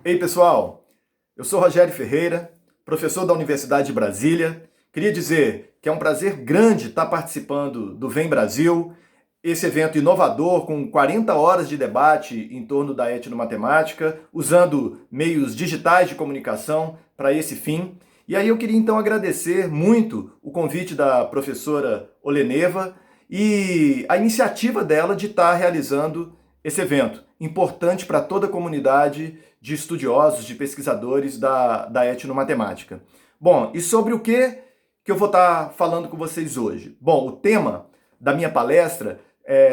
Ei, pessoal! Eu sou Rogério Ferreira, professor da Universidade de Brasília. Queria dizer que é um prazer grande estar participando do Vem Brasil, esse evento inovador com 40 horas de debate em torno da etnomatemática, usando meios digitais de comunicação para esse fim. E aí eu queria então agradecer muito o convite da professora Oleneva e a iniciativa dela de estar realizando esse evento, importante para toda a comunidade de estudiosos, de pesquisadores da etnomatemática. Bom, e sobre o que eu vou estar falando com vocês hoje? Bom, o tema da minha palestra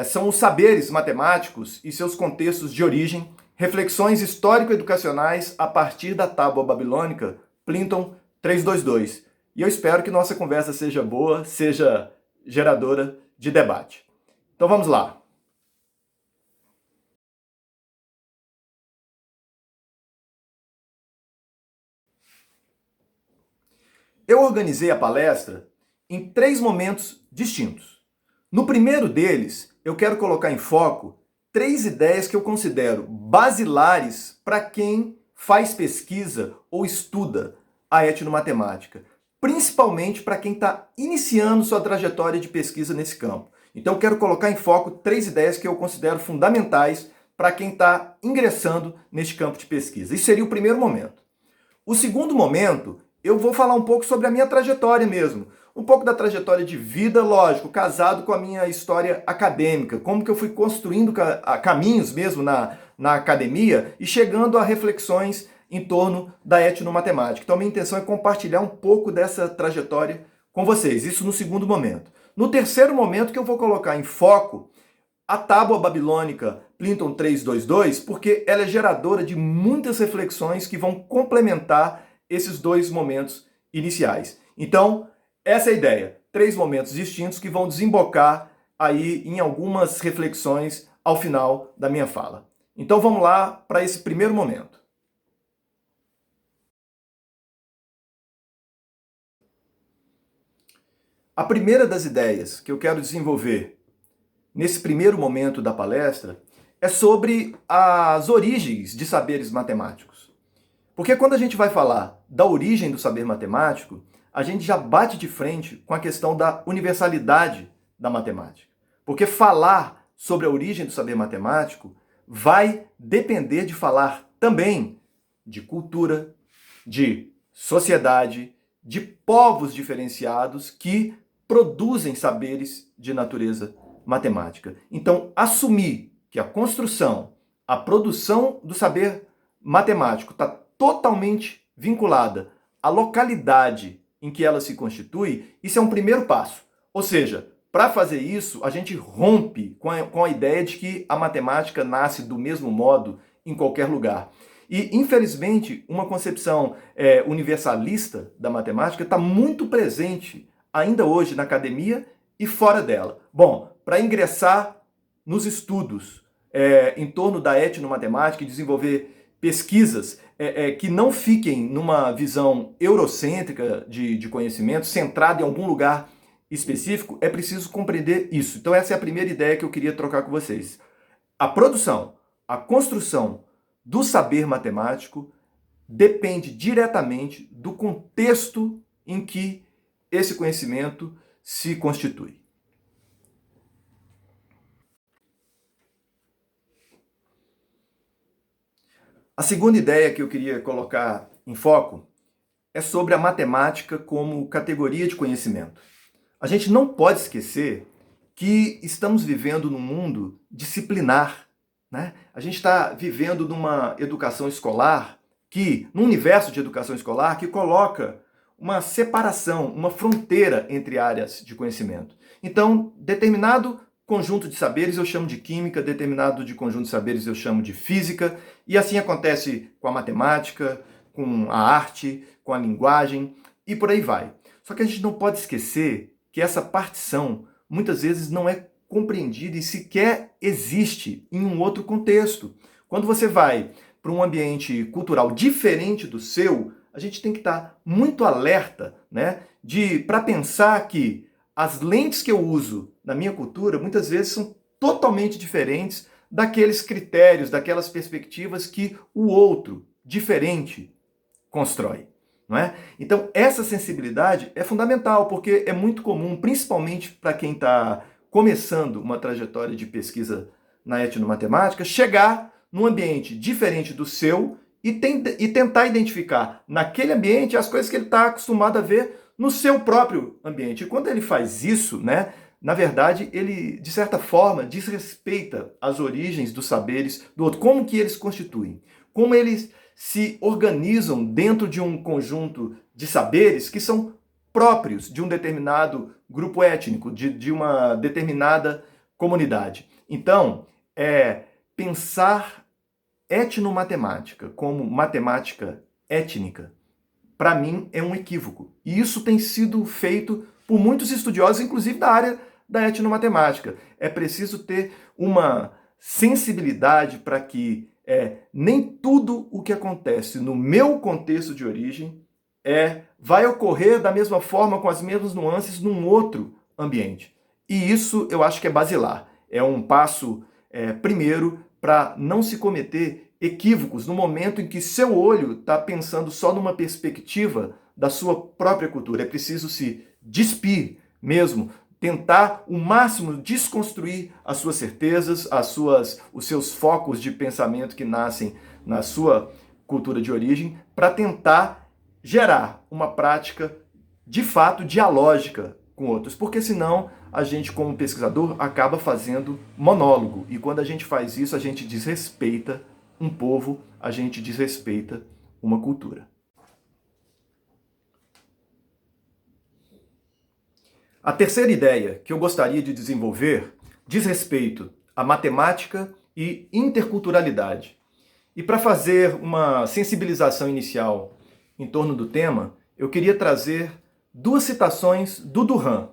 são os saberes matemáticos e seus contextos de origem, reflexões histórico-educacionais a partir da tábua babilônica Plimpton 322. E eu espero que nossa conversa seja boa, seja geradora de debate. Então vamos lá. Eu organizei a palestra em 3 momentos distintos. No primeiro deles, eu quero colocar em foco 3 ideias que eu considero basilares para quem faz pesquisa ou estuda a etnomatemática, principalmente para quem está iniciando sua trajetória de pesquisa nesse campo. Então eu quero colocar em foco 3 ideias que eu considero fundamentais para quem está ingressando neste campo de pesquisa. Isso seria o primeiro momento. O segundo momento, eu vou falar um pouco sobre a minha trajetória mesmo. Um pouco da trajetória de vida, lógico, casado com a minha história acadêmica. Como que eu fui construindo caminhos mesmo na academia e chegando a reflexões em torno da etnomatemática. Então, a minha intenção é compartilhar um pouco dessa trajetória com vocês. Isso no segundo momento. No terceiro momento que eu vou colocar em foco a tábua babilônica Plimpton 322, porque ela é geradora de muitas reflexões que vão complementar esses 2 momentos iniciais. Então, essa é a ideia. 3 momentos distintos que vão desembocar aí em algumas reflexões ao final da minha fala. Então vamos lá para esse primeiro momento. A primeira das ideias que eu quero desenvolver nesse primeiro momento da palestra é sobre as origens de saberes matemáticos. Porque quando a gente vai falar da origem do saber matemático, a gente já bate de frente com a questão da universalidade da matemática. Porque falar sobre a origem do saber matemático vai depender de falar também de cultura, de sociedade, de povos diferenciados que produzem saberes de natureza matemática. Então, assumir que a construção, a produção do saber matemático está totalmente vinculada à localidade em que ela se constitui, isso é um primeiro passo. Ou seja, para fazer isso, a gente rompe com a ideia de que a matemática nasce do mesmo modo em qualquer lugar. E, infelizmente, uma concepção universalista da matemática está muito presente ainda hoje na academia e fora dela. Bom, para ingressar nos estudos em torno da etnomatemática e desenvolver pesquisas que não fiquem numa visão eurocêntrica de conhecimento, centrada em algum lugar específico, é preciso compreender isso. Então essa é a primeira ideia que eu queria trocar com vocês. A produção, a construção do saber matemático depende diretamente do contexto em que esse conhecimento se constitui. A segunda ideia que eu queria colocar em foco é sobre a matemática como categoria de conhecimento. A gente não pode esquecer que estamos vivendo num mundo disciplinar, né? A gente está vivendo numa educação escolar num universo de educação escolar que coloca uma separação, uma fronteira entre áreas de conhecimento. Então, determinado conjunto de saberes eu chamo de química, determinado de conjunto de saberes eu chamo de física, e assim acontece com a matemática, com a arte, com a linguagem e por aí vai. Só que a gente não pode esquecer que essa partição muitas vezes não é compreendida e sequer existe em um outro contexto. Quando você vai para um ambiente cultural diferente do seu, a gente tem que estar muito alerta, né, para pensar que as lentes que eu uso na minha cultura muitas vezes são totalmente diferentes daqueles critérios, daquelas perspectivas que o outro diferente constrói. Não é? Então, essa sensibilidade é fundamental, porque é muito comum, principalmente para quem está começando uma trajetória de pesquisa na etnomatemática, chegar num ambiente diferente do seu e tentar identificar naquele ambiente as coisas que ele está acostumado a ver no seu próprio ambiente. E quando ele faz isso, né, na verdade, ele, de certa forma, desrespeita as origens dos saberes do outro. Como que eles constituem? Como eles se organizam dentro de um conjunto de saberes que são próprios de um determinado grupo étnico, de uma determinada comunidade. Então, pensar etnomatemática como matemática étnica, para mim, é um equívoco. E isso tem sido feito por muitos estudiosos, inclusive da área da etnomatemática. É preciso ter uma sensibilidade para que nem tudo o que acontece no meu contexto de origem vai ocorrer da mesma forma, com as mesmas nuances, num outro ambiente. E isso eu acho que é basilar. É um passo, primeiro, para não se cometer equívocos no momento em que seu olho está pensando só numa perspectiva da sua própria cultura. É preciso se despir mesmo, tentar o máximo desconstruir as suas certezas, os seus focos de pensamento que nascem na sua cultura de origem, para tentar gerar uma prática de fato dialógica com outros, porque senão a gente, como pesquisador, acaba fazendo monólogo, e quando a gente faz isso, a gente desrespeita um povo, a gente desrespeita uma cultura. A terceira ideia que eu gostaria de desenvolver diz respeito à matemática e interculturalidade. E para fazer uma sensibilização inicial em torno do tema, eu queria trazer duas citações do Durkheim.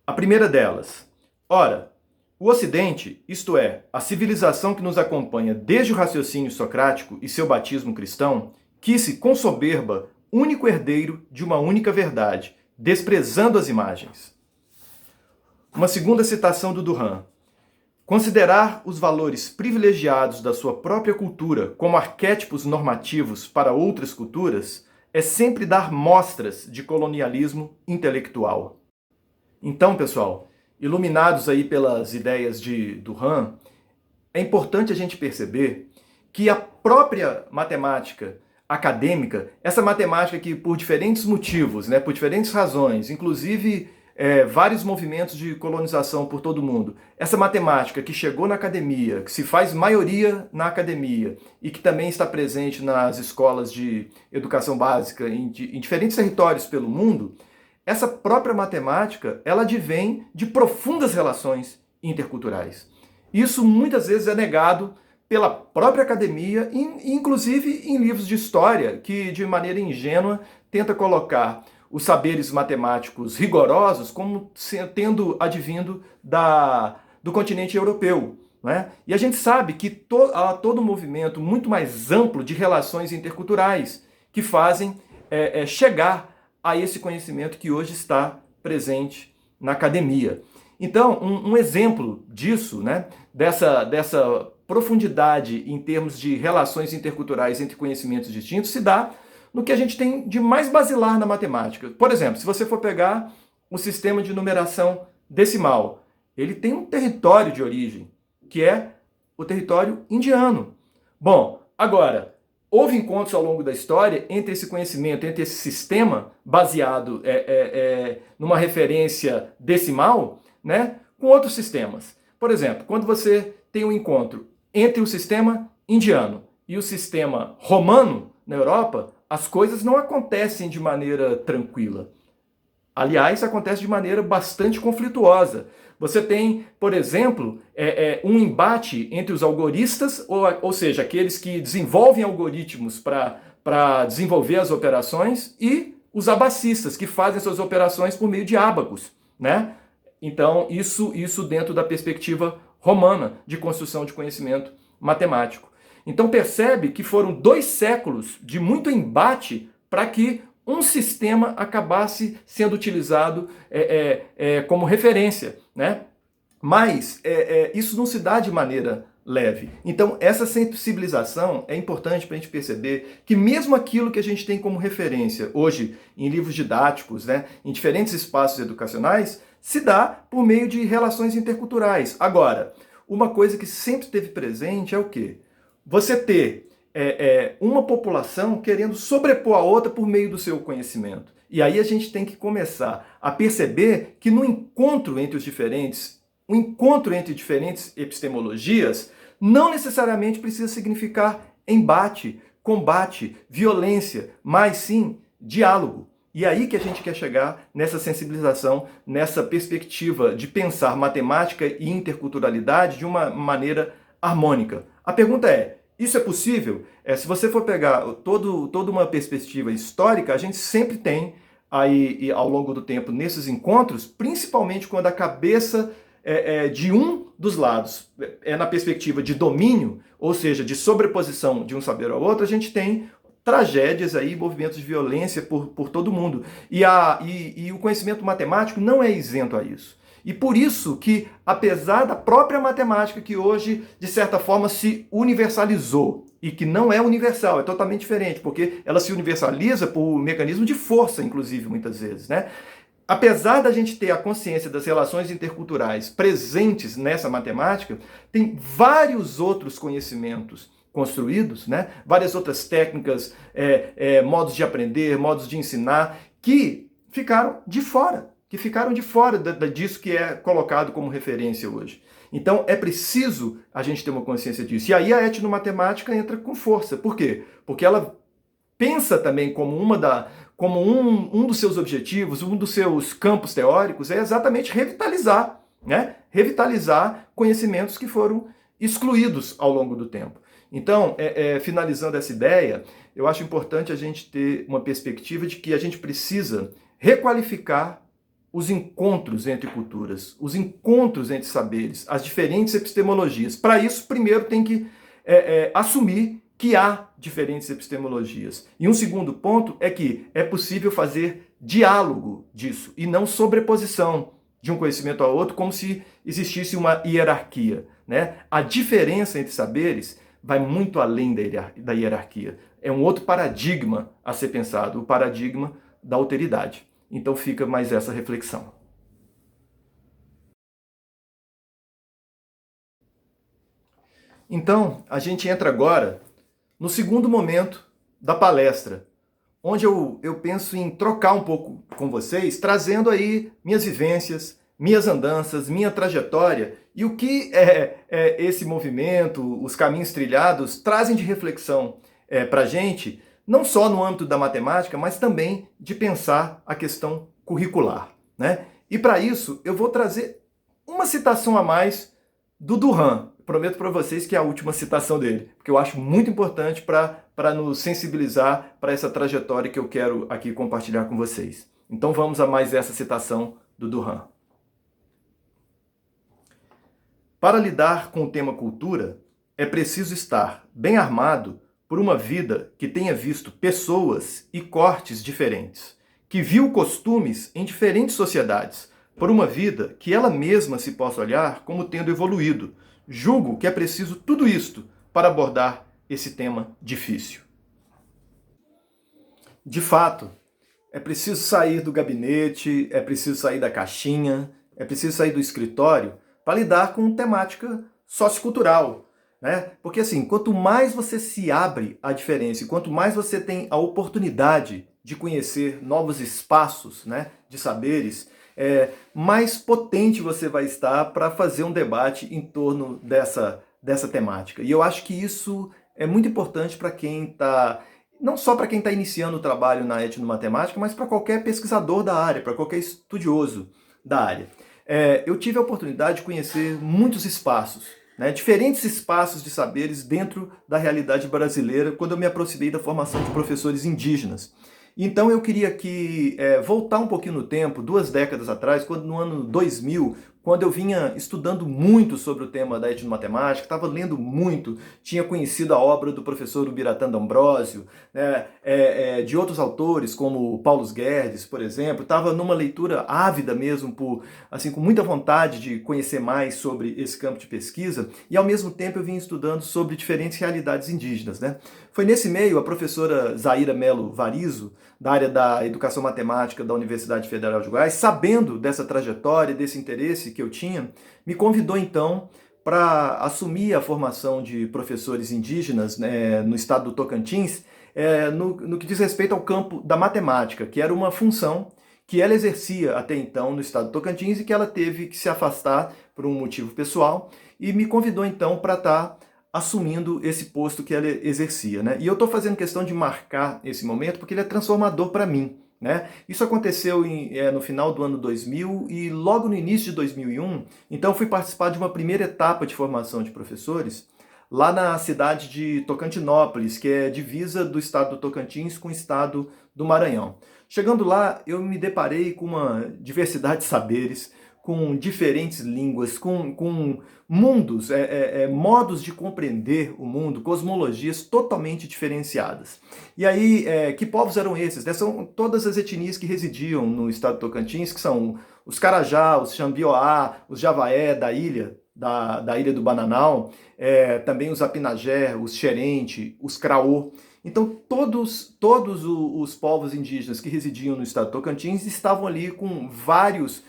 A primeira delas: ora, o Ocidente, isto é, a civilização que nos acompanha desde o raciocínio socrático e seu batismo cristão, quis-se com soberba único herdeiro de uma única verdade, desprezando as imagens. Uma segunda citação do Durkheim: considerar os valores privilegiados da sua própria cultura como arquétipos normativos para outras culturas é sempre dar mostras de colonialismo intelectual. Então, pessoal, iluminados aí pelas ideias de Durkheim, é importante a gente perceber que a própria matemática acadêmica, essa matemática que por diferentes motivos, né, por diferentes razões, inclusive vários movimentos de colonização por todo o mundo, essa matemática que chegou na academia, que se faz maioria na academia e que também está presente nas escolas de educação básica em diferentes territórios pelo mundo, essa própria matemática, ela advém de profundas relações interculturais. Isso muitas vezes é negado pela própria academia, inclusive em livros de história, que de maneira ingênua tenta colocar os saberes matemáticos rigorosos como tendo advindo do continente europeu. Né? E a gente sabe que há todo um movimento muito mais amplo de relações interculturais que fazem chegar a esse conhecimento que hoje está presente na academia. Então, um exemplo disso, né, dessa profundidade em termos de relações interculturais entre conhecimentos distintos, se dá no que a gente tem de mais basilar na matemática. Por exemplo, se você for pegar o sistema de numeração decimal, ele tem um território de origem, que é o território indiano. Bom, agora, houve encontros ao longo da história entre esse conhecimento, entre esse sistema baseado numa referência decimal, né, com outros sistemas. Por exemplo, quando você tem um encontro entre o sistema indiano e o sistema romano na Europa, as coisas não acontecem de maneira tranquila. Aliás, acontece de maneira bastante conflituosa. Você tem, por exemplo, um embate entre os algoristas, ou seja, aqueles que desenvolvem algoritmos para desenvolver as operações, e os abacistas, que fazem suas operações por meio de ábacos, né? Então, isso dentro da perspectiva romana de construção de conhecimento matemático. Então percebe que foram 2 séculos de muito embate para que um sistema acabasse sendo utilizado como referência, né? Mas isso não se dá de maneira leve. Então, essa sensibilização é importante para a gente perceber que mesmo aquilo que a gente tem como referência hoje em livros didáticos, né, em diferentes espaços educacionais, se dá por meio de relações interculturais. Agora, uma coisa que sempre esteve presente é o quê? Você ter uma população querendo sobrepor a outra por meio do seu conhecimento. E aí a gente tem que começar a perceber que no encontro entre os diferentes, o encontro entre diferentes epistemologias não necessariamente precisa significar embate, combate, violência, mas sim diálogo. E aí que a gente quer chegar nessa sensibilização, nessa perspectiva de pensar matemática e interculturalidade de uma maneira harmônica. A pergunta é, isso é possível? Se você for pegar toda uma perspectiva histórica, a gente sempre tem aí, ao longo do tempo, nesses encontros, principalmente quando a cabeça de um dos lados é na perspectiva de domínio, ou seja, de sobreposição de um saber ao outro, a gente tem tragédias aí, movimentos de violência por todo mundo. E o conhecimento matemático não é isento a isso. E por isso que, apesar da própria matemática que hoje, de certa forma, se universalizou, e que não é universal, é totalmente diferente, porque ela se universaliza por mecanismo de força, inclusive, muitas vezes, né? Apesar da gente ter a consciência das relações interculturais presentes nessa matemática, tem vários outros conhecimentos construídos, né? Várias outras técnicas, modos de aprender, modos de ensinar, que ficaram de fora disso que é colocado como referência hoje. Então é preciso a gente ter uma consciência disso. E aí a etnomatemática entra com força. Por quê? Porque ela pensa também como um dos seus objetivos, um dos seus campos teóricos é exatamente revitalizar, né? Revitalizar conhecimentos que foram excluídos ao longo do tempo. Então, finalizando essa ideia, eu acho importante a gente ter uma perspectiva de que a gente precisa requalificar os encontros entre culturas, os encontros entre saberes, as diferentes epistemologias. Para isso, primeiro tem que assumir que há diferentes epistemologias. E um segundo ponto é que é possível fazer diálogo disso e não sobreposição de um conhecimento ao outro como se existisse uma hierarquia, né? A diferença entre saberes vai muito além da hierarquia. É um outro paradigma a ser pensado, o paradigma da alteridade. Então fica mais essa reflexão. Então, a gente entra agora no segundo momento da palestra, onde eu penso em trocar um pouco com vocês, trazendo aí minhas vivências, minhas andanças, minha trajetória e o que esse movimento, os caminhos trilhados, trazem de reflexão para a gente, não só no âmbito da matemática, mas também de pensar a questão curricular, né? E para isso, eu vou trazer uma citação a mais do Durkheim. Prometo para vocês que é a última citação dele, porque eu acho muito importante para nos sensibilizar para essa trajetória que eu quero aqui compartilhar com vocês. Então vamos a mais essa citação do Durkheim. Para lidar com o tema cultura, é preciso estar bem armado por uma vida que tenha visto pessoas e cortes diferentes, que viu costumes em diferentes sociedades, por uma vida que ela mesma se possa olhar como tendo evoluído. Julgo que é preciso tudo isto para abordar esse tema difícil. De fato, é preciso sair do gabinete, é preciso sair da caixinha, é preciso sair do escritório para lidar com temática sociocultural, né? Porque assim, quanto mais você se abre à diferença, e quanto mais você tem a oportunidade de conhecer novos espaços, né, de saberes, mais potente você vai estar para fazer um debate em torno dessa temática. E eu acho que isso é muito importante para quem está, não só para quem está iniciando o trabalho na etnomatemática, mas para qualquer pesquisador da área, para qualquer estudioso da área. Eu tive a oportunidade de conhecer muitos espaços, né, diferentes espaços de saberes dentro da realidade brasileira, quando eu me aproximei da formação de professores indígenas. Então eu queria aqui voltar um pouquinho no tempo, 2 décadas atrás, quando no ano 2000, quando eu vinha estudando muito sobre o tema da etnomatemática, estava lendo muito, tinha conhecido a obra do professor Ubiratã D'Ambrosio, né, de outros autores, como Paulo Guedes, por exemplo, estava numa leitura ávida mesmo, assim, com muita vontade de conhecer mais sobre esse campo de pesquisa, e ao mesmo tempo eu vinha estudando sobre diferentes realidades indígenas, né? Foi nesse meio a professora Zaira Mello Varizo, da área da Educação Matemática da Universidade Federal de Goiás, sabendo dessa trajetória, desse interesse que eu tinha, me convidou então para assumir a formação de professores indígenas, né, no estado do Tocantins, no que diz respeito ao campo da matemática, que era uma função que ela exercia até então no estado do Tocantins e que ela teve que se afastar por um motivo pessoal, e me convidou então para estar assumindo esse posto que ela exercia, né? E eu estou fazendo questão de marcar esse momento porque ele é transformador para mim, né? Isso aconteceu no final do ano 2000 e logo no início de 2001, então fui participar de uma primeira etapa de formação de professores lá na cidade de Tocantinópolis, que é divisa do estado do Tocantins com o estado do Maranhão. Chegando lá, eu me deparei com uma diversidade de saberes, com diferentes línguas, com mundos, modos de compreender o mundo, cosmologias totalmente diferenciadas. E aí, que povos eram esses? São todas as etnias que residiam no estado do Tocantins, que são os Carajá, os Xambioá, os Javaé da ilha, da ilha do Bananal, também os Apinagé, os Xerente, os Craô. Então, todos os povos indígenas que residiam no estado do Tocantins estavam ali com vários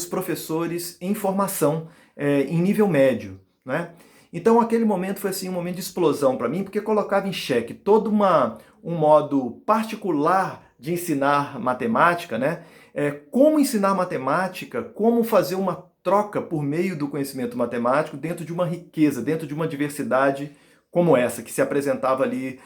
professores em formação em nível médio, né? Então, aquele momento foi assim, um momento de explosão para mim, porque colocava em xeque todo um modo particular de ensinar matemática, né? Como ensinar matemática, como fazer uma troca por meio do conhecimento matemático dentro de uma riqueza, dentro de uma diversidade como essa, que se apresentava ali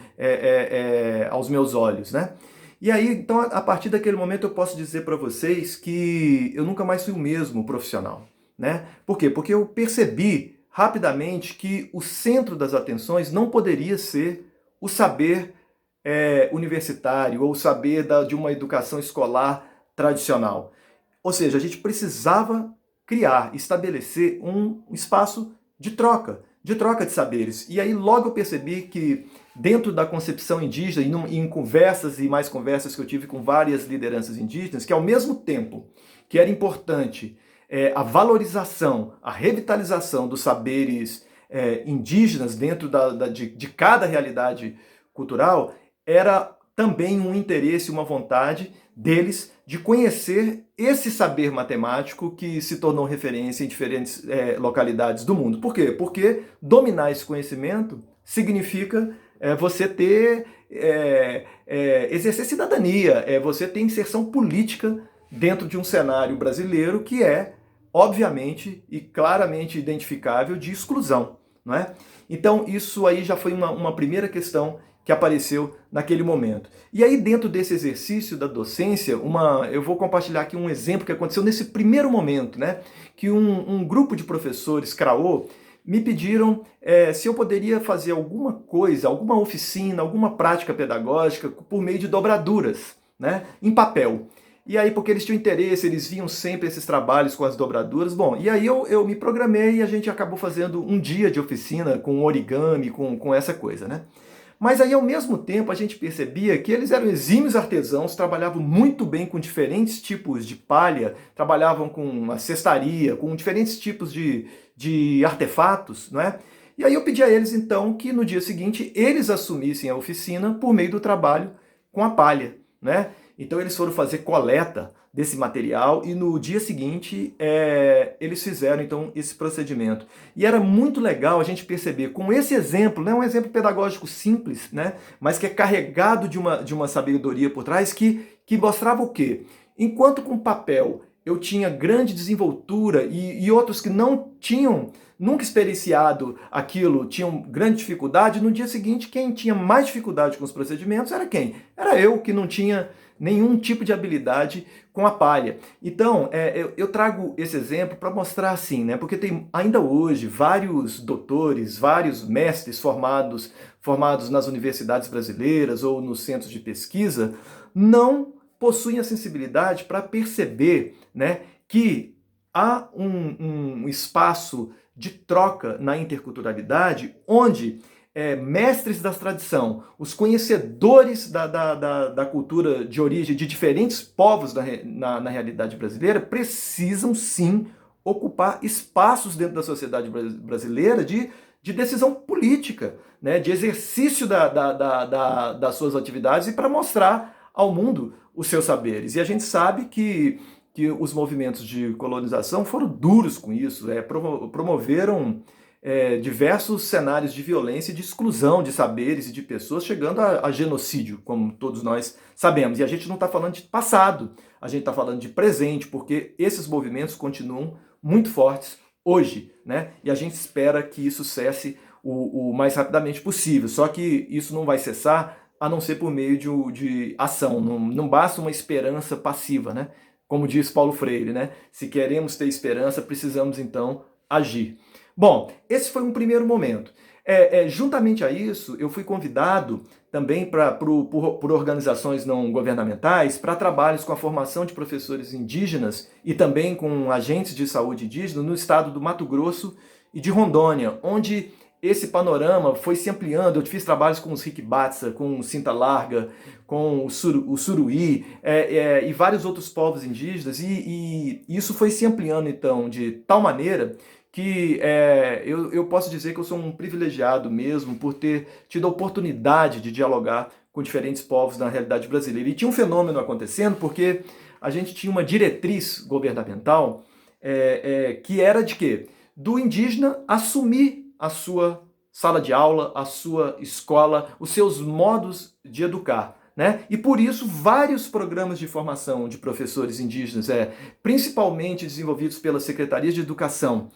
aos meus olhos, né? E aí, então, a partir daquele momento eu posso dizer para vocês que eu nunca mais fui o mesmo profissional, né? Por quê? Porque eu percebi rapidamente que o centro das atenções não poderia ser o saber universitário ou o saber de uma educação escolar tradicional. Ou seja, a gente precisava criar, estabelecer um espaço de troca de saberes. E aí logo eu percebi que dentro da concepção indígena, e em conversas e mais conversas que eu tive com várias lideranças indígenas, que ao mesmo tempo que era importante a valorização, a revitalização dos saberes indígenas dentro de cada realidade cultural, era também um interesse, uma vontade deles de conhecer esse saber matemático que se tornou referência em diferentes localidades do mundo. Por quê? Porque dominar esse conhecimento significa você exercer cidadania, você ter inserção política dentro de um cenário brasileiro que é, obviamente e claramente identificável, de exclusão, não é? Então isso aí já foi uma primeira questão que apareceu naquele momento. E aí, dentro desse exercício da docência, eu vou compartilhar aqui um exemplo que aconteceu nesse primeiro momento, né? Que um grupo de professores, CRAO, me pediram se eu poderia fazer alguma coisa, alguma oficina, alguma prática pedagógica por meio de dobraduras, né? Em papel. E aí, porque eles tinham interesse, eles viam sempre esses trabalhos com as dobraduras. Bom, e aí eu me programei e a gente acabou fazendo um dia de oficina com origami, com essa coisa, né? Mas aí, ao mesmo tempo, a gente percebia que eles eram exímios artesãos, trabalhavam muito bem com diferentes tipos de palha, trabalhavam com a cestaria, com diferentes tipos de artefatos, não é? E aí eu pedi a eles, então, que no dia seguinte eles assumissem a oficina por meio do trabalho com a palha, né? Então eles foram fazer coleta desse material e no dia seguinte eles fizeram então esse procedimento. E era muito legal a gente perceber com esse exemplo, né, um exemplo pedagógico simples, né, mas que é carregado de uma sabedoria por trás que mostrava o quê? Enquanto com papel eu tinha grande desenvoltura e outros que não tinham nunca experienciado aquilo, tinham grande dificuldade, no dia seguinte quem tinha mais dificuldade com os procedimentos era quem? Era eu, que não tinha nenhum tipo de habilidade com a palha. Então, eu trago esse exemplo para mostrar assim, né? Porque tem ainda hoje vários doutores, vários mestres formados nas universidades brasileiras ou nos centros de pesquisa, não possuem a sensibilidade para perceber, né, que há um espaço de troca na interculturalidade onde mestres da tradição, os conhecedores da cultura de origem de diferentes povos na realidade brasileira, precisam sim ocupar espaços dentro da sociedade brasileira de decisão política, né, de exercício das suas atividades e para mostrar ao mundo os seus saberes. E a gente sabe que os movimentos de colonização foram duros com isso, promoveram diversos cenários de violência e de exclusão de saberes e de pessoas, chegando a genocídio, como todos nós sabemos. E a gente não está falando de passado, a gente está falando de presente, porque esses movimentos continuam muito fortes hoje, né? E a gente espera que isso cesse o mais rapidamente possível. Só que isso não vai cessar a não ser por meio de ação. Não basta uma esperança passiva, né? Como diz Paulo Freire, né? Se queremos ter esperança, precisamos então agir. Bom, esse foi um primeiro momento. Juntamente a isso, eu fui convidado também por organizações não governamentais para trabalhos com a formação de professores indígenas e também com agentes de saúde indígena no estado do Mato Grosso e de Rondônia, onde esse panorama foi se ampliando. Eu fiz trabalhos com os Riquibatsa, com o Cinta Larga, com o Suruí e vários outros povos indígenas, e isso foi se ampliando então de tal maneira que eu posso dizer que eu sou um privilegiado mesmo por ter tido a oportunidade de dialogar com diferentes povos na realidade brasileira. E tinha um fenômeno acontecendo porque a gente tinha uma diretriz governamental que era de quê? Do indígena assumir a sua sala de aula, a sua escola, os seus modos de educar. Né? E por isso vários programas de formação de professores indígenas, principalmente desenvolvidos pelas secretarias de educação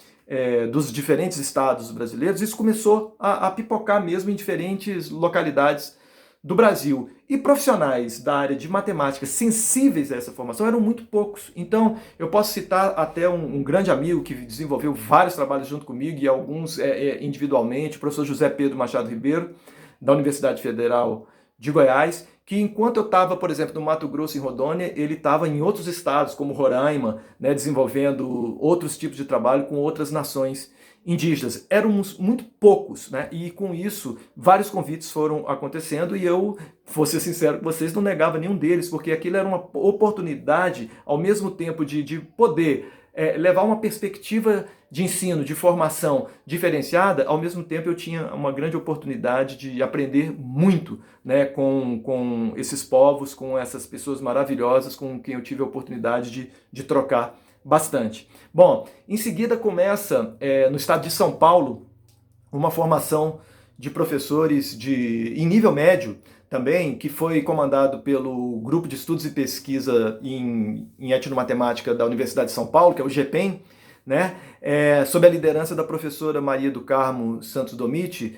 dos diferentes estados brasileiros, isso começou a pipocar mesmo em diferentes localidades do Brasil. E profissionais da área de matemática sensíveis a essa formação eram muito poucos. Então, eu posso citar até um grande amigo que desenvolveu vários trabalhos junto comigo e alguns individualmente, o professor José Pedro Machado Ribeiro, da Universidade Federal de Goiás, que enquanto eu estava, por exemplo, no Mato Grosso e Rondônia, ele estava em outros estados, como Roraima, né, desenvolvendo outros tipos de trabalho com outras nações indígenas. Éramos muito poucos, né? E com isso, vários convites foram acontecendo e eu, vou ser sincero com vocês, não negava nenhum deles, porque aquilo era uma oportunidade, ao mesmo tempo de poder levar uma perspectiva de ensino, de formação diferenciada, ao mesmo tempo eu tinha uma grande oportunidade de aprender muito, né, com esses povos, com essas pessoas maravilhosas com quem eu tive a oportunidade de trocar bastante. Bom, em seguida começa, no estado de São Paulo, uma formação de professores em nível médio também, que foi comandado pelo Grupo de Estudos e Pesquisa em Etnomatemática da Universidade de São Paulo, que é o GEPEN, né? Sob a liderança da professora Maria do Carmo Santos Domiti,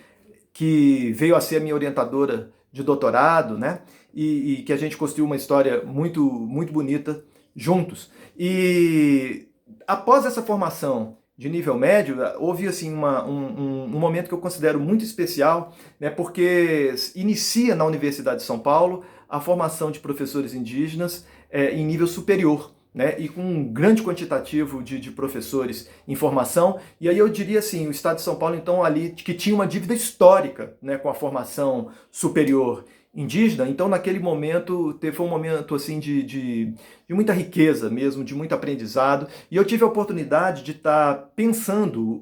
que veio a ser a minha orientadora de doutorado, né? E que a gente construiu uma história muito, muito bonita juntos. E após essa formação de nível médio, houve assim um momento que eu considero muito especial, né, porque inicia na Universidade de São Paulo a formação de professores indígenas em nível superior, né, e com um grande quantitativo de professores em formação. E aí eu diria assim, o Estado de São Paulo, então, ali, que tinha uma dívida histórica, né, com a formação superior indígena. Então, naquele momento, foi um momento assim de muita riqueza mesmo, de muito aprendizado. E eu tive a oportunidade de estar pensando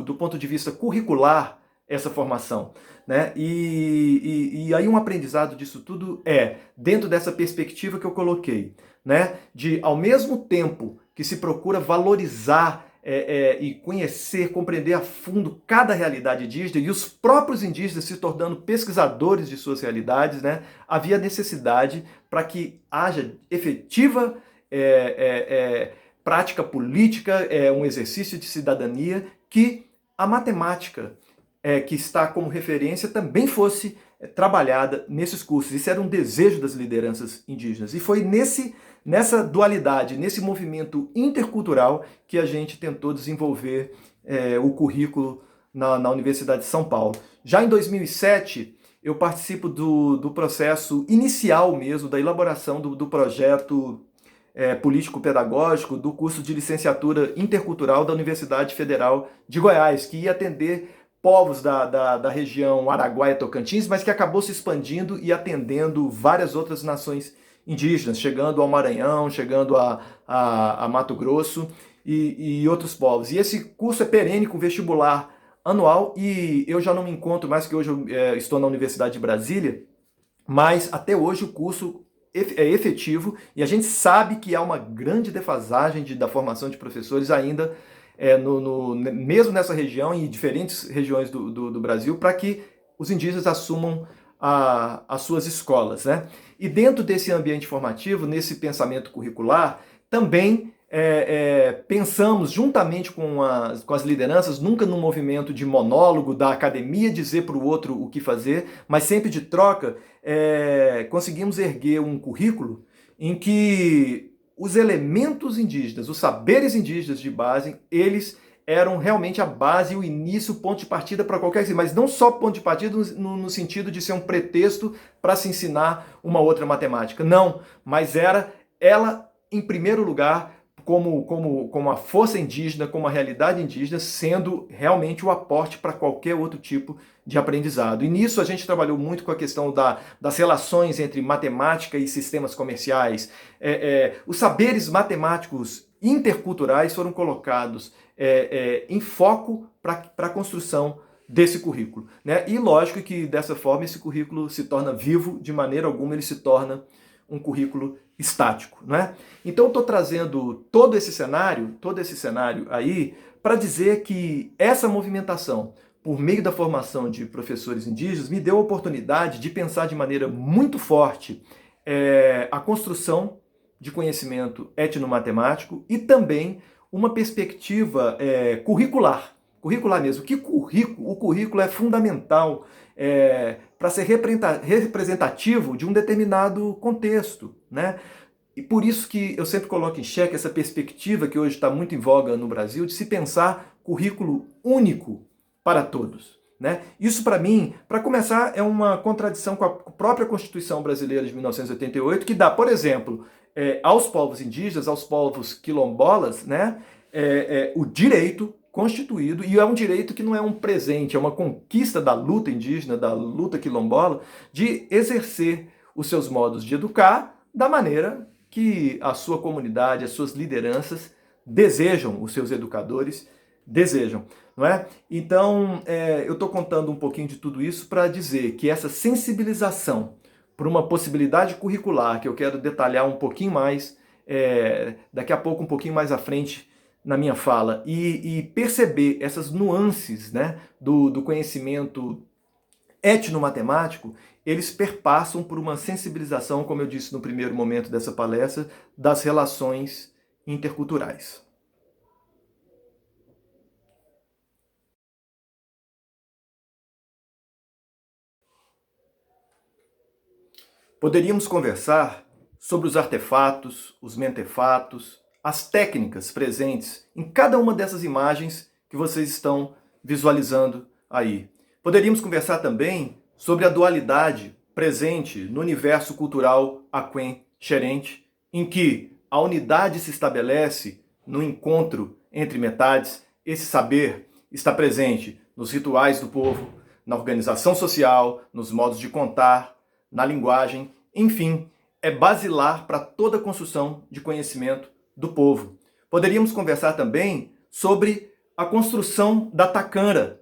do ponto de vista curricular essa formação, né? E aí um aprendizado disso tudo dentro dessa perspectiva que eu coloquei, né? De, ao mesmo tempo que se procura valorizar e conhecer, compreender a fundo cada realidade indígena e os próprios indígenas se tornando pesquisadores de suas realidades, né, havia necessidade para que haja efetiva prática política, um exercício de cidadania, que a matemática, que está como referência, também fosse trabalhada nesses cursos. Isso era um desejo das lideranças indígenas. E foi nessa dualidade, nesse movimento intercultural que a gente tentou desenvolver o currículo na Universidade de São Paulo. Já em 2007, eu participo do processo inicial mesmo, da elaboração do projeto político-pedagógico do curso de licenciatura intercultural da Universidade Federal de Goiás, que ia atender povos da região Araguaia-Tocantins, mas que acabou se expandindo e atendendo várias outras nações indígenas, chegando ao Maranhão, chegando a Mato Grosso e outros povos. E esse curso é perene, com vestibular anual, e eu já não me encontro mais, que hoje eu estou na Universidade de Brasília, mas até hoje o curso é efetivo e a gente sabe que há uma grande defasagem da formação de professores ainda mesmo nessa região e em diferentes regiões do Brasil, para que os indígenas assumam as suas escolas, né? E dentro desse ambiente formativo, nesse pensamento curricular, também pensamos juntamente com as lideranças, nunca num movimento de monólogo da academia dizer para o outro o que fazer, mas sempre de troca, conseguimos erguer um currículo em que os elementos indígenas, os saberes indígenas de base, eles eram realmente a base, o início, o ponto de partida para qualquer coisa, mas não só ponto de partida no sentido de ser um pretexto para se ensinar uma outra matemática, não, mas era ela, em primeiro lugar, como a força indígena, como a realidade indígena, sendo realmente o aporte para qualquer outro tipo de aprendizado. E nisso a gente trabalhou muito com a questão das relações entre matemática e sistemas comerciais. Os saberes matemáticos interculturais foram colocados em foco para a construção desse currículo, né? E lógico que dessa forma esse currículo se torna vivo, de maneira alguma ele se torna um currículo estático, né? Então estou trazendo todo esse cenário aí para dizer que essa movimentação por meio da formação de professores indígenas me deu a oportunidade de pensar de maneira muito forte a construção de conhecimento etnomatemático e também uma perspectiva curricular mesmo. O currículo é fundamental para ser representativo de um determinado contexto, né? E por isso que eu sempre coloco em xeque essa perspectiva que hoje está muito em voga no Brasil de se pensar currículo único para todos, né? Isso, para mim, para começar, é uma contradição com a própria Constituição Brasileira de 1988, que dá, por exemplo, aos povos indígenas, aos povos quilombolas, né, o direito constituído, e é um direito que não é um presente, é uma conquista da luta indígena, da luta quilombola, de exercer os seus modos de educar da maneira que a sua comunidade, as suas lideranças desejam, os seus educadores desejam, não é? Então, eu estou contando um pouquinho de tudo isso para dizer que essa sensibilização para uma possibilidade curricular, que eu quero detalhar um pouquinho mais, daqui a pouco, um pouquinho mais à frente, na minha fala, e perceber essas nuances, né, do conhecimento etnomatemático, eles perpassam por uma sensibilização, como eu disse no primeiro momento dessa palestra, das relações interculturais. Poderíamos conversar sobre os artefatos, os mentefatos, as técnicas presentes em cada uma dessas imagens que vocês estão visualizando aí. Poderíamos conversar também sobre a dualidade presente no universo cultural aquém-xerente, em que a unidade se estabelece no encontro entre metades. Esse saber está presente nos rituais do povo, na organização social, nos modos de contar, na linguagem, enfim, é basilar para toda a construção de conhecimento do povo. Poderíamos conversar também sobre a construção da tacanra,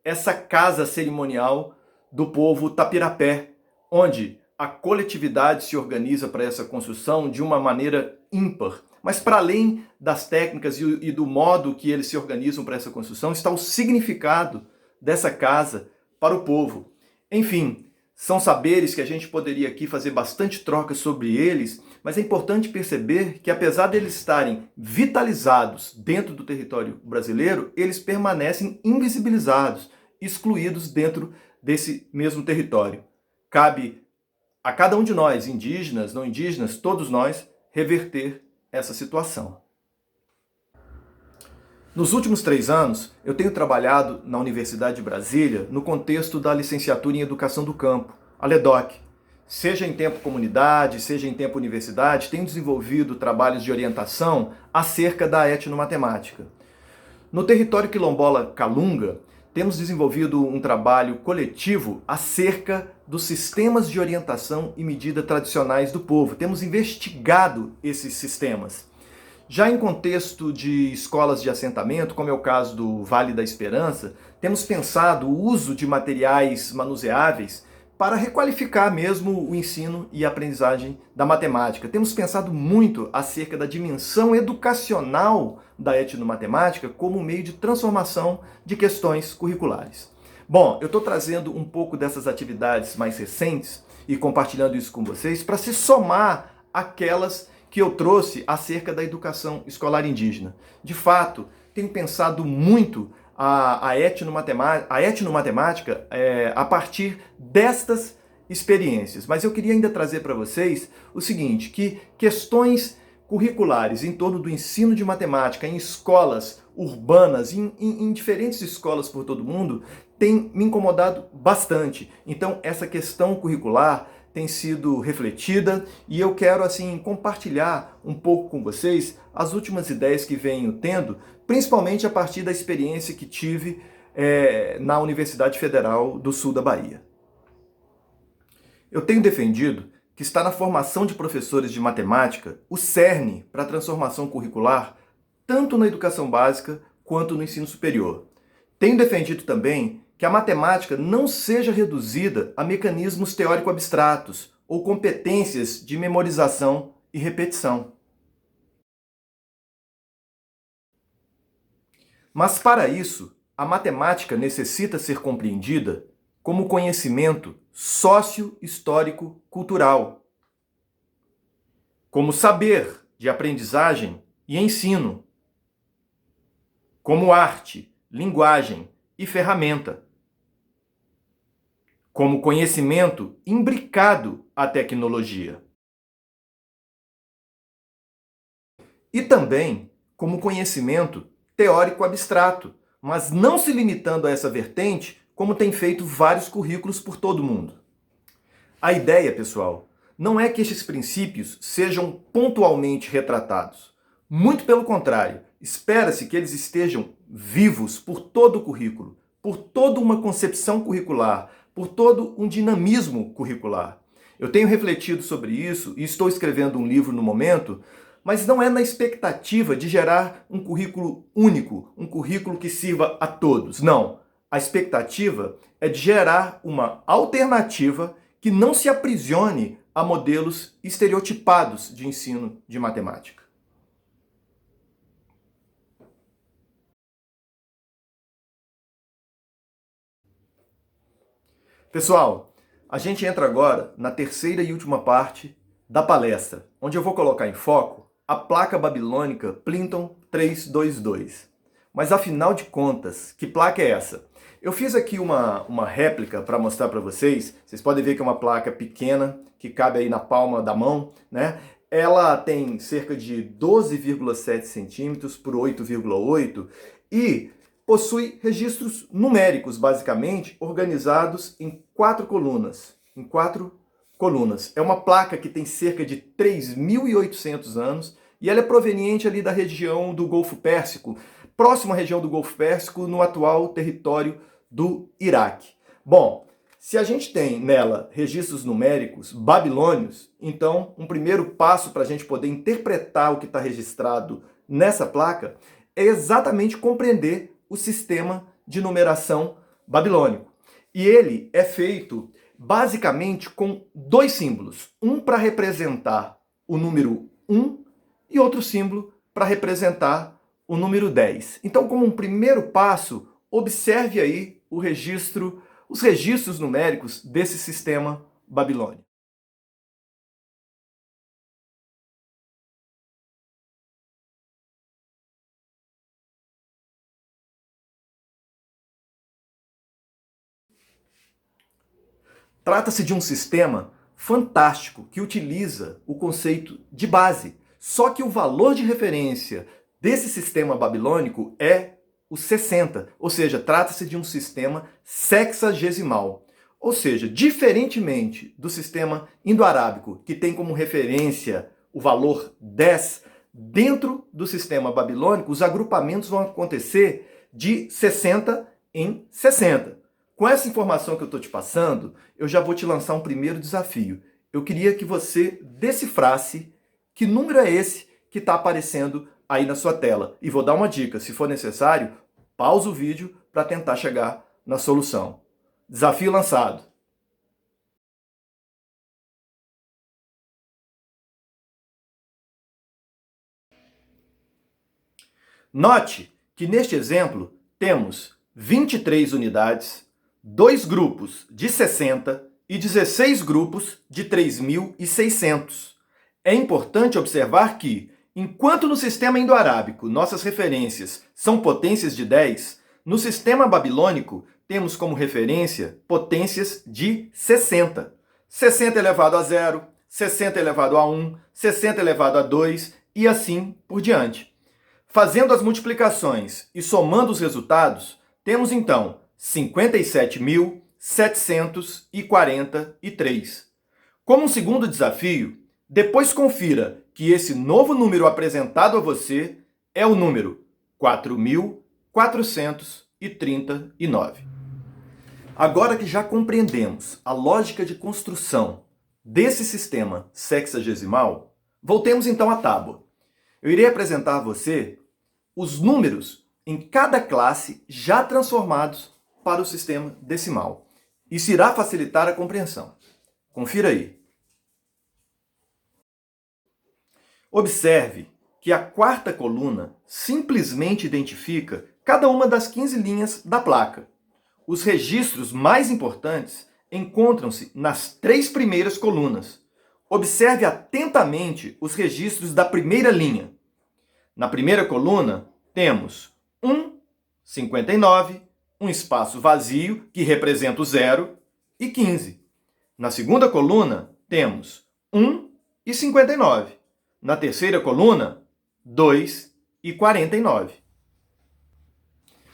essa casa cerimonial do povo Tapirapé, onde a coletividade se organiza para essa construção de uma maneira ímpar. Mas para além das técnicas e do modo que eles se organizam para essa construção, está o significado dessa casa para o povo. Enfim, são saberes que a gente poderia aqui fazer bastante troca sobre eles, mas é importante perceber que, apesar de eles estarem vitalizados dentro do território brasileiro, eles permanecem invisibilizados, excluídos dentro desse mesmo território. Cabe a cada um de nós, indígenas, não indígenas, todos nós, reverter essa situação. Nos últimos 3 anos, eu tenho trabalhado na Universidade de Brasília no contexto da licenciatura em Educação do Campo, a LEDOC. seja em tempo comunidade, seja em tempo universidade, tenho desenvolvido trabalhos de orientação acerca da etnomatemática. No território quilombola Calunga, temos desenvolvido um trabalho coletivo acerca dos sistemas de orientação e medida tradicionais do povo. Temos investigado esses sistemas. Já em contexto de escolas de assentamento, como é o caso do Vale da Esperança, temos pensado o uso de materiais manuseáveis para requalificar mesmo o ensino e a aprendizagem da matemática. Temos pensado muito acerca da dimensão educacional da etnomatemática como meio de transformação de questões curriculares. Bom, eu estou trazendo um pouco dessas atividades mais recentes e compartilhando isso com vocês para se somar àquelas que eu trouxe acerca da educação escolar indígena. De fato, tenho pensado muito a etnomatemática a partir destas experiências. Mas eu queria ainda trazer para vocês o seguinte, que questões curriculares em torno do ensino de matemática em escolas urbanas, em diferentes escolas por todo o mundo, tem me incomodado bastante. Então, essa questão curricular tem sido refletida e eu quero assim compartilhar um pouco com vocês as últimas ideias que venho tendo, principalmente a partir da experiência que tive na Universidade Federal do Sul da Bahia. Eu tenho defendido que está na formação de professores de matemática o cerne para a transformação curricular, tanto na educação básica quanto no ensino superior. Tenho defendido também que a matemática não seja reduzida a mecanismos teórico-abstratos ou competências de memorização e repetição. Mas para isso, a matemática necessita ser compreendida como conhecimento sócio-histórico-cultural, como saber de aprendizagem e ensino, como arte, linguagem e ferramenta, como conhecimento imbricado à tecnologia. E também como conhecimento teórico abstrato, mas não se limitando a essa vertente, como tem feito vários currículos por todo o mundo. A ideia, pessoal, não é que estes princípios sejam pontualmente retratados. Muito pelo contrário, espera-se que eles estejam vivos por todo o currículo, por toda uma concepção curricular, por todo um dinamismo curricular. Eu tenho refletido sobre isso e estou escrevendo um livro no momento, mas não é na expectativa de gerar um currículo único, um currículo que sirva a todos. Não. A expectativa é de gerar uma alternativa que não se aprisione a modelos estereotipados de ensino de matemática. Pessoal, a gente entra agora na terceira e última parte da palestra, onde eu vou colocar em foco a placa babilônica Plinton 322. Mas afinal de contas, que placa é essa? Eu fiz aqui uma réplica para mostrar para vocês. Vocês podem ver que é uma placa pequena, que cabe aí na palma da mão, né? Ela tem cerca de 12,7 centímetros por 8,8 e possui registros numéricos, basicamente, organizados em 4 colunas. É uma placa que tem cerca de 3.800 anos e ela é proveniente ali da região do Golfo Pérsico, próxima à região do Golfo Pérsico, no atual território do Iraque. Bom, se a gente tem nela registros numéricos babilônios, então um primeiro passo para a gente poder interpretar o que está registrado nessa placa é exatamente compreender o sistema de numeração babilônico. E ele é feito basicamente com 2 símbolos, um para representar o número 1 e outro símbolo para representar o número 10. Então, como um primeiro passo, observe aí os registros numéricos desse sistema babilônico. Trata-se de um sistema fantástico que utiliza o conceito de base. Só que o valor de referência desse sistema babilônico é o 60, ou seja, trata-se de um sistema sexagesimal. Ou seja, diferentemente do sistema indo-arábico, que tem como referência o valor 10, dentro do sistema babilônico, os agrupamentos vão acontecer de 60 em 60. Com essa informação que eu estou te passando, eu já vou te lançar um primeiro desafio. Eu queria que você decifrasse que número é esse que está aparecendo aí na sua tela. E vou dar uma dica, se for necessário, pausa o vídeo para tentar chegar na solução. Desafio lançado. Note que neste exemplo temos 23 unidades, 2 grupos de 60 e 16 grupos de 3.600. É importante observar que, enquanto no sistema indo-arábico nossas referências são potências de 10, no sistema babilônico temos como referência potências de 60. 60 elevado a 0, 60 elevado a 1, 60 elevado a 2 e assim por diante. Fazendo as multiplicações e somando os resultados, temos então 57.743. Como um segundo desafio, depois confira que esse novo número apresentado a você é o número 4.439. Agora que já compreendemos a lógica de construção desse sistema sexagesimal, voltemos então à tábua. Eu irei apresentar a você os números em cada classe já transformados para o sistema decimal. Isso irá facilitar a compreensão. Confira aí. Observe que a quarta coluna simplesmente identifica cada uma das 15 linhas da placa. Os registros mais importantes encontram-se nas 3 primeiras colunas. Observe atentamente os registros da primeira linha. Na primeira coluna, temos 1, 59, um espaço vazio, que representa o 0, e 15. Na segunda coluna, temos 1 e 59. Na terceira coluna, 2 e 49.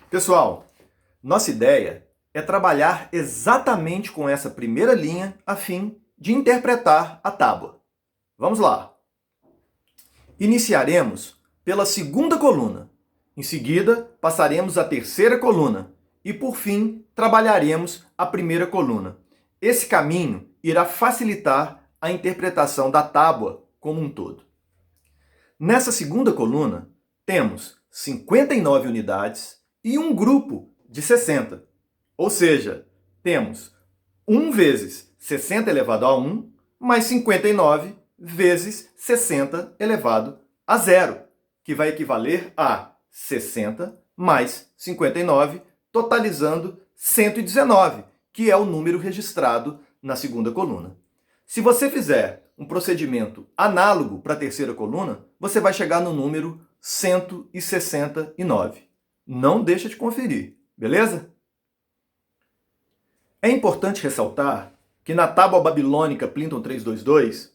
Pessoal, nossa ideia é trabalhar exatamente com essa primeira linha a fim de interpretar a tábua. Vamos lá. Iniciaremos pela segunda coluna. Em seguida, passaremos à terceira coluna e, por fim, trabalharemos a primeira coluna. Esse caminho irá facilitar a interpretação da tábua como um todo. Nessa segunda coluna, temos 59 unidades e um grupo de 60. Ou seja, temos 1 vezes 60 elevado a 1, mais 59 vezes 60 elevado a 0, que vai equivaler a 60 mais 59, totalizando 119, que é o número registrado na segunda coluna. Se você fizer um procedimento análogo para a terceira coluna, você vai chegar no número 169. Não deixa de conferir, beleza? É importante ressaltar que na tábua babilônica Plimpton 322,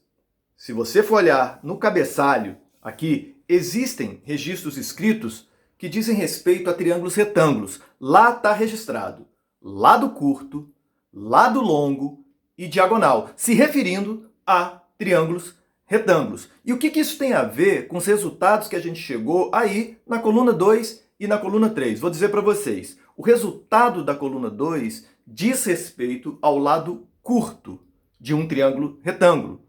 se você for olhar no cabeçalho, aqui, existem registros escritos que dizem respeito a triângulos retângulos. Lá está registrado lado curto, lado longo e diagonal, se referindo a triângulos retângulos. E o que isso tem a ver com os resultados que a gente chegou aí na coluna 2 e na coluna 3? Vou dizer para vocês. O resultado da coluna 2 diz respeito ao lado curto de um triângulo retângulo.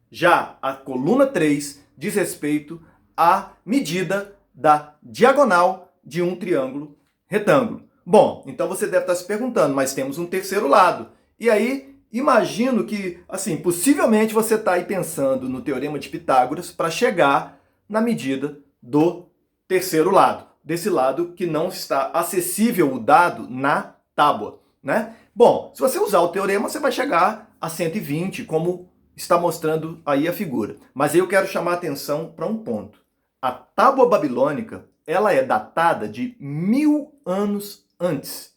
Já a coluna 3 diz respeito à medida da diagonal de um triângulo retângulo. Bom, então você deve estar se perguntando, mas temos um terceiro lado. E aí, imagino que, assim, possivelmente você está aí pensando no Teorema de Pitágoras para chegar na medida do terceiro lado, desse lado que não está acessível o dado na tábua, né? Bom, se você usar o teorema, você vai chegar a 120, como está mostrando aí a figura. Mas aí eu quero chamar a atenção para um ponto. A tábua babilônica, ela é datada de 1000 anos antes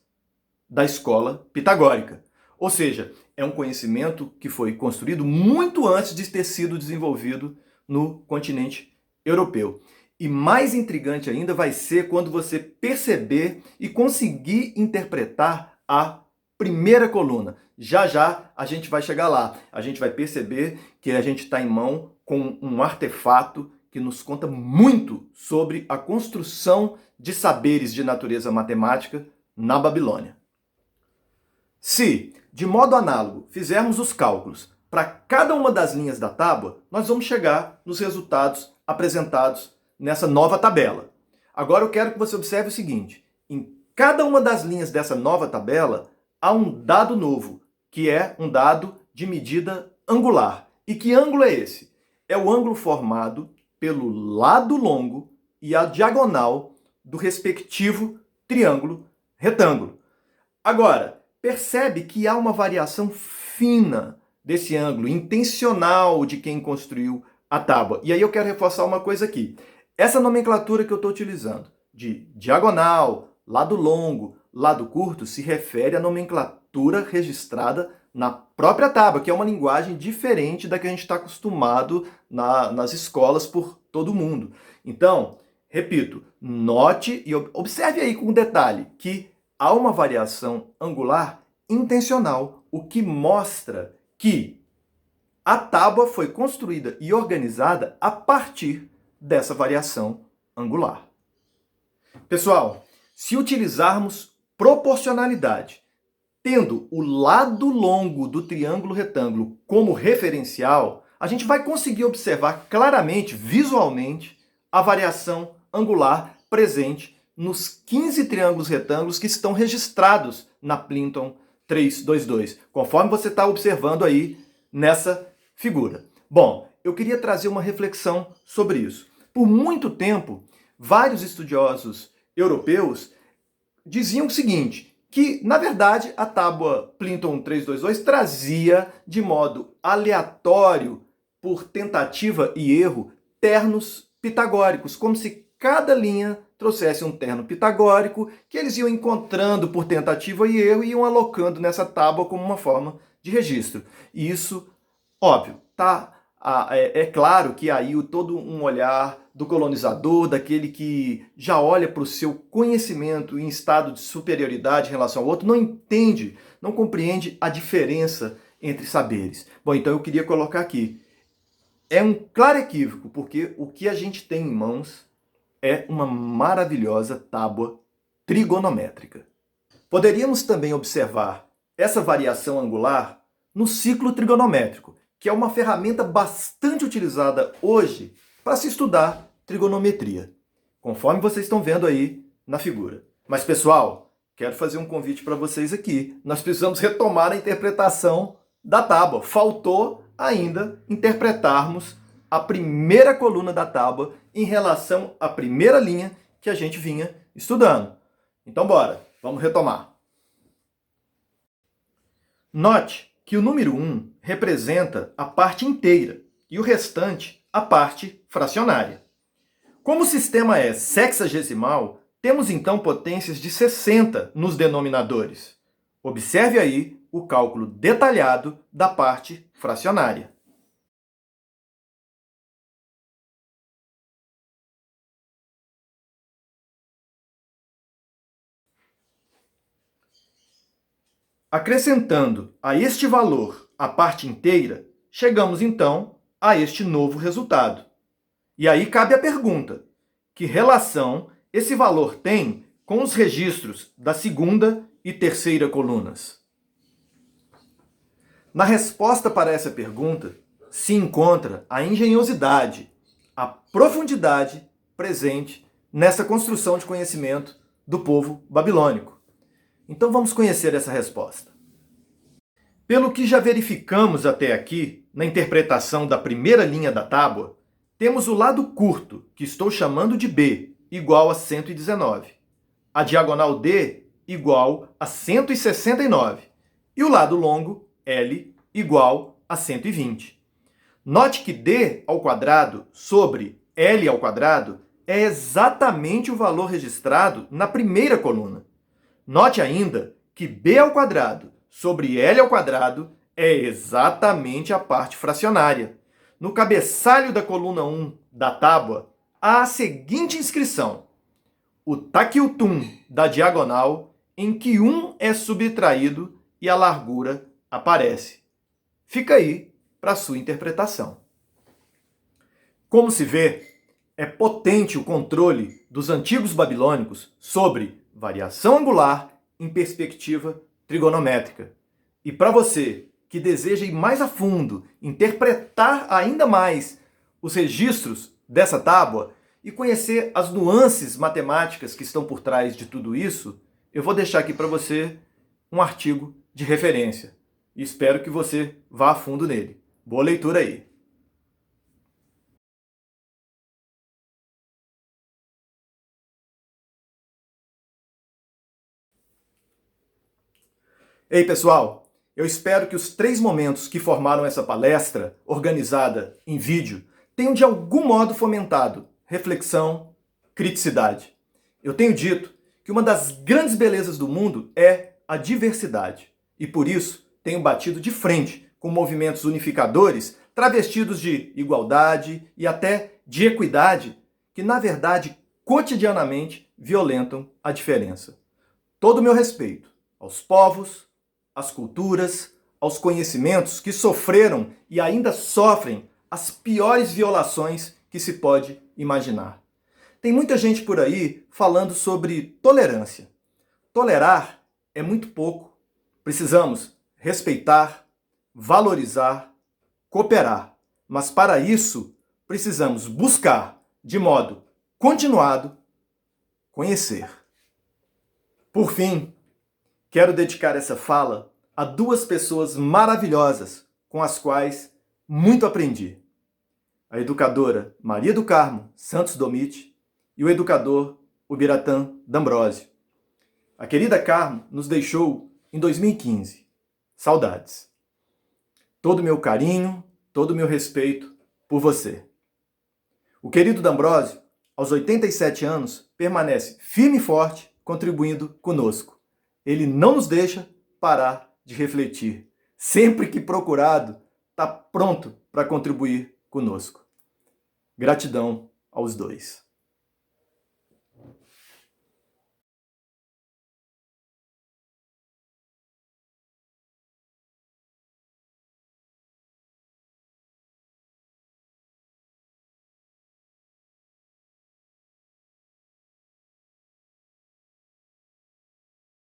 da escola pitagórica. Ou seja, é um conhecimento que foi construído muito antes de ter sido desenvolvido no continente europeu. E mais intrigante ainda vai ser quando você perceber e conseguir interpretar a primeira coluna. Já já a gente vai chegar lá. A gente vai perceber que a gente está em mão com um artefato que nos conta muito sobre a construção de saberes de natureza matemática na Babilônia. Se, de modo análogo, fizermos os cálculos para cada uma das linhas da tábua, nós vamos chegar nos resultados apresentados nessa nova tabela. Agora eu quero que você observe o seguinte: em cada uma das linhas dessa nova tabela há um dado novo, que é um dado de medida angular. E que ângulo é esse? É o ângulo formado pelo lado longo e a diagonal do respectivo triângulo retângulo. Agora, percebe que há uma variação fina desse ângulo, intencional de quem construiu a tábua. E aí eu quero reforçar uma coisa aqui. Essa nomenclatura que eu estou utilizando, de diagonal, lado longo, lado curto, se refere à nomenclatura registrada na própria tábua, que é uma linguagem diferente da que a gente está acostumado nas escolas por todo o mundo. Então, repito, note e observe aí com detalhe que há uma variação angular intencional, o que mostra que a tábua foi construída e organizada a partir dessa variação angular. Pessoal, se utilizarmos proporcionalidade, tendo o lado longo do triângulo retângulo como referencial, a gente vai conseguir observar claramente, visualmente, a variação angular presente nos 15 triângulos retângulos que estão registrados na Plinton 322, conforme você está observando aí nessa figura. Bom, eu queria trazer uma reflexão sobre isso. Por muito tempo, vários estudiosos europeus diziam o seguinte, que, na verdade, a tábua Plinton 322 trazia, de modo aleatório, por tentativa e erro, ternos pitagóricos, como se cada linha trouxesse um terno pitagórico que eles iam encontrando por tentativa e erro e iam alocando nessa tábua como uma forma de registro. E isso, óbvio, é claro que aí todo um olhar do colonizador, daquele que já olha para o seu conhecimento em estado de superioridade em relação ao outro, não entende, não compreende a diferença entre saberes. Bom, então eu queria colocar aqui. É um claro equívoco, porque o que a gente tem em mãos é uma maravilhosa tábua trigonométrica. Poderíamos também observar essa variação angular no ciclo trigonométrico, que é uma ferramenta bastante utilizada hoje para se estudar trigonometria, conforme vocês estão vendo aí na figura. Mas, pessoal, quero fazer um convite para vocês aqui. Nós precisamos retomar a interpretação da tábua. Faltou ainda interpretarmos a primeira coluna da tábua em relação à primeira linha que a gente vinha estudando. Então, bora, vamos retomar. Note que o número 1 representa a parte inteira e o restante a parte fracionária. Como o sistema é sexagesimal, temos então potências de 60 nos denominadores. Observe aí o cálculo detalhado da parte fracionária. Acrescentando a este valor a parte inteira, chegamos então a este novo resultado. E aí cabe a pergunta: que relação esse valor tem com os registros da segunda e terceira colunas? Na resposta para essa pergunta se encontra a engenhosidade, a profundidade presente nessa construção de conhecimento do povo babilônico. Então vamos conhecer essa resposta. Pelo que já verificamos até aqui, na interpretação da primeira linha da tábua, temos o lado curto, que estou chamando de B, igual a 119. A diagonal D, igual a 169. E o lado longo, L, igual a 120. Note que D ao quadrado sobre L ao quadrado é exatamente o valor registrado na primeira coluna. Note ainda que B ao quadrado sobre L ao quadrado é exatamente a parte fracionária. No cabeçalho da coluna 1 da tábua, há a seguinte inscrição: o taquiltum da diagonal em que 1 é subtraído e a largura aparece. Fica aí para a sua interpretação. Como se vê, é potente o controle dos antigos babilônicos sobre variação angular em perspectiva trigonométrica. E para você que deseja ir mais a fundo, interpretar ainda mais os registros dessa tábua e conhecer as nuances matemáticas que estão por trás de tudo isso, eu vou deixar aqui para você um artigo de referência. E espero que você vá a fundo nele. Boa leitura aí! Ei, pessoal! Eu espero que os 3 momentos que formaram essa palestra, organizada em vídeo, tenham de algum modo fomentado reflexão, criticidade. Eu tenho dito que uma das grandes belezas do mundo é a diversidade. E por isso tenho batido de frente com movimentos unificadores travestidos de igualdade e até de equidade, que na verdade cotidianamente violentam a diferença. Todo o meu respeito aos povos, às culturas, aos conhecimentos que sofreram e ainda sofrem as piores violações que se pode imaginar. Tem muita gente por aí falando sobre tolerância. Tolerar é muito pouco. Precisamos respeitar, valorizar, cooperar. Mas para isso, precisamos buscar, de modo continuado, conhecer. Por fim, quero dedicar essa fala a 2 pessoas maravilhosas com as quais muito aprendi. A educadora Maria do Carmo Santos Domit e o educador Ubiratã D'Ambrosio. A querida Carmo nos deixou em 2015. Saudades. Todo o meu carinho, todo o meu respeito por você. O querido D'Ambrosio, aos 87 anos, permanece firme e forte, contribuindo conosco. Ele não nos deixa parar de refletir. Sempre que procurado, está pronto para contribuir conosco. Gratidão aos 2.